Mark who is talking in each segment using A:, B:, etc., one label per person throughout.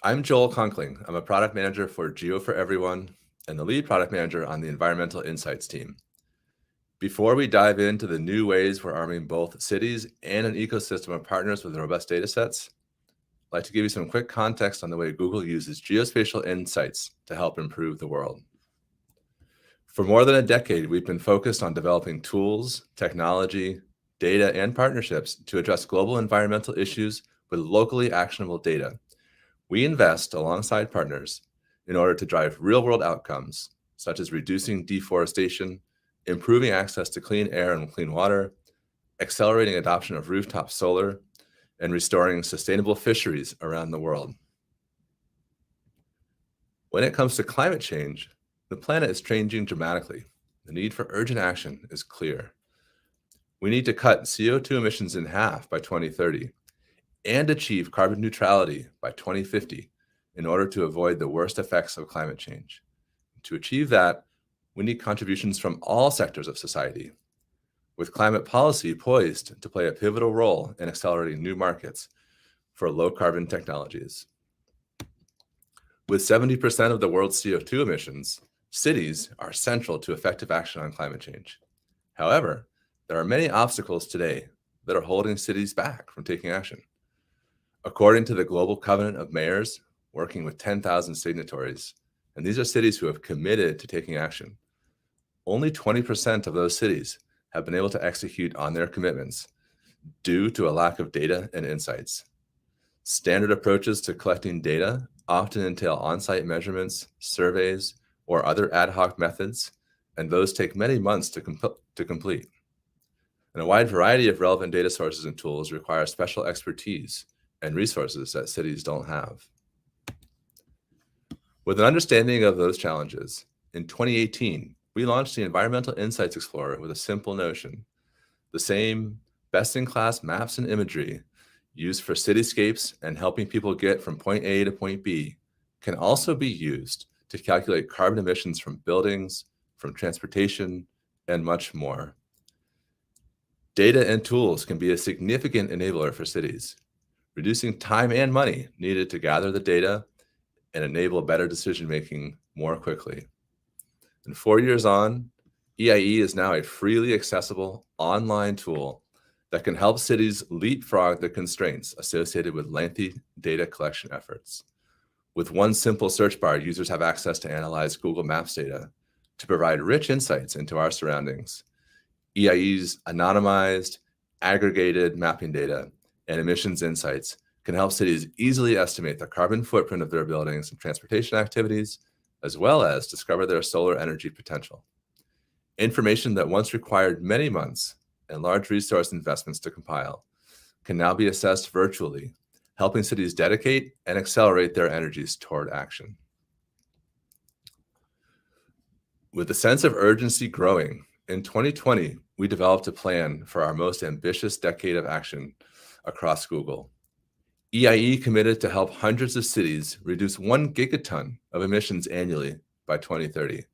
A: I'm Joel Conkling. I'm a product manager for Geo for Everyone and the lead product manager on the environmental insights team. Before we dive into the new ways we're arming both cities and an ecosystem of partners with robust data sets, I'd like to give you some quick context on the way Google uses geospatial insights to help improve the world. For more than a decade, we've been focused on developing tools, technology, data, and partnerships to address global environmental issues with locally actionable data. We invest alongside partners in order to drive real-world outcomes, such as reducing deforestation, improving access to clean air and clean water, accelerating adoption of rooftop solar, and restoring sustainable fisheries around the world. When it comes to climate change, the planet is changing dramatically. The need for urgent action is clear. We need to cut CO2 emissions in half by 2030 and achieve carbon neutrality by 2050 in order to avoid the worst effects of climate change. To achieve that, we need contributions from all sectors of society, with climate policy poised to play a pivotal role in accelerating new markets for low-carbon technologies. With 70% of the world's CO2 emissions, cities are central to effective action on climate change. However, there are many obstacles today that are holding cities back from taking action. According to the Global Covenant of Mayors, working with 10,000 signatories, and these are cities who have committed to taking action, only 20% of those cities have been able to execute on their commitments due to a lack of data and insights. Standard approaches to collecting data often entail on-site measurements, surveys, or other ad hoc methods, and those take many months to complete. And a wide variety of relevant data sources and tools require special expertise and resources that cities don't have. With an understanding of those challenges, in 2018, we launched the Environmental Insights Explorer with a simple notion. The same best-in-class maps and imagery used for cityscapes and helping people get from point A to point B can also be used to calculate carbon emissions from buildings, from transportation, and much more. Data and tools can be a significant enabler for cities, reducing time and money needed to gather the data and enable better decision-making more quickly. And 4 years on, EIE is now a freely accessible online tool that can help cities leapfrog the constraints associated with lengthy data collection efforts. With one simple search bar, users have access to analyze Google Maps data to provide rich insights into our surroundings. EIE's anonymized, aggregated mapping data and emissions insights can help cities easily estimate the carbon footprint of their buildings and transportation activities, as well as discover their solar energy potential. Information that once required many months and large resource investments to compile can now be assessed virtually, helping cities dedicate and accelerate their energies toward action. With the sense of urgency growing, in 2020, we developed a plan for our most ambitious decade of action across Google. EIE committed to help hundreds of cities reduce 1 gigaton of emissions annually by 2030.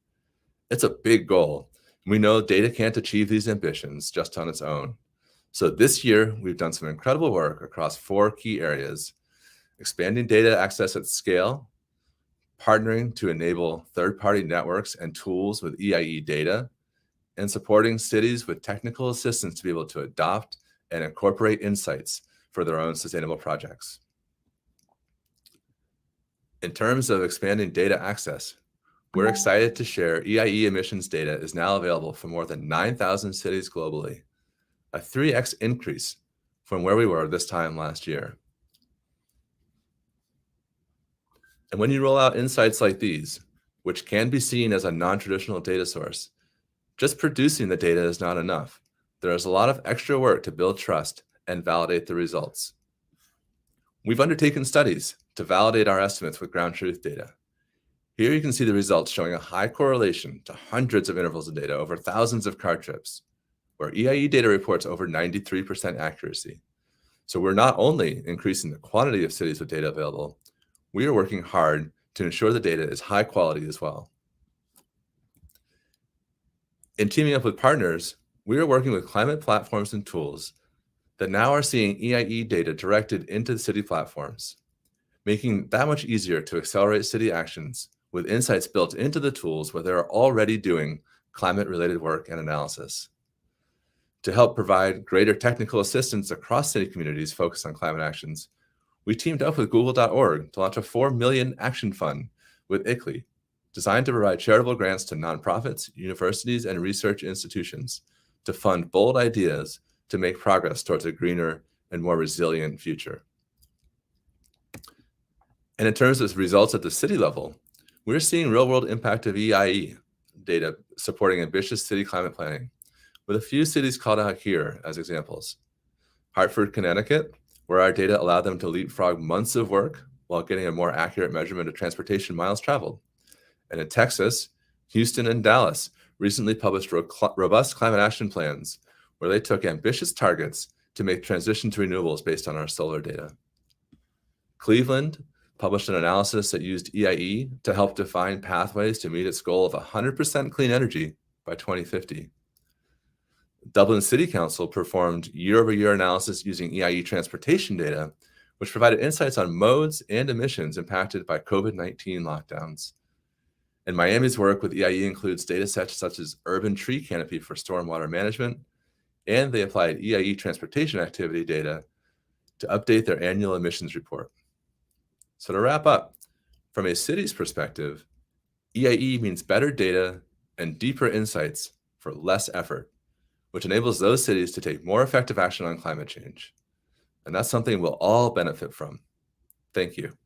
A: It's a big goal. We know data can't achieve these ambitions just on its own. So this year, we've done some incredible work across 4 key areas: expanding data access at scale, partnering to enable third-party networks and tools with EIE data, and supporting cities with technical assistance to be able to adopt and incorporate insights for their own sustainable projects. In terms of expanding data access, we're excited to share EIE emissions data is now available for more than 9,000 cities globally, a 3x increase from where we were this time last year. And when you roll out insights like these, which can be seen as a non-traditional data source, just producing the data is not enough. There is a lot of extra work to build trust and validate the results. We've undertaken studies to validate our estimates with ground truth data. Here you can see the results showing a high correlation to hundreds of intervals of data over thousands of car trips, where EIE data reports over 93% accuracy. So we're not only increasing the quantity of cities with data available, we are working hard to ensure the data is high quality as well. In teaming up with partners, we are working with climate platforms and tools that now are seeing EIE data directed into the city platforms. making that much easier to accelerate city actions with insights built into the tools where they're already doing climate-related work and analysis. To help provide greater technical assistance across city communities focused on climate actions, we teamed up with Google.org to launch a $4 million action fund with ICLEI, designed to provide charitable grants to nonprofits, universities, and research institutions to fund bold ideas to make progress towards a greener and more resilient future. And in terms of results at the city level, we're seeing real-world impact of EIE data supporting ambitious city climate planning, with a few cities called out here as examples. Hartford, Connecticut, where our data allowed them to leapfrog months of work while getting a more accurate measurement of transportation miles traveled. And in Texas, Houston and Dallas recently published robust climate action plans where they took ambitious targets to make transition to renewables based on our solar data. Cleveland published an analysis that used EIE to help define pathways to meet its goal of 100% clean energy by 2050. Dublin City Council performed year-over-year analysis using EIE transportation data, which provided insights on modes and emissions impacted by COVID-19 lockdowns. And Miami's work with EIE includes data sets such as urban tree canopy for stormwater management, and they applied EIE transportation activity data to update their annual emissions report. So to wrap up, from a city's perspective, EIE means better data and deeper insights for less effort, which enables those cities to take more effective action on climate change. And that's something we'll all benefit from. Thank you.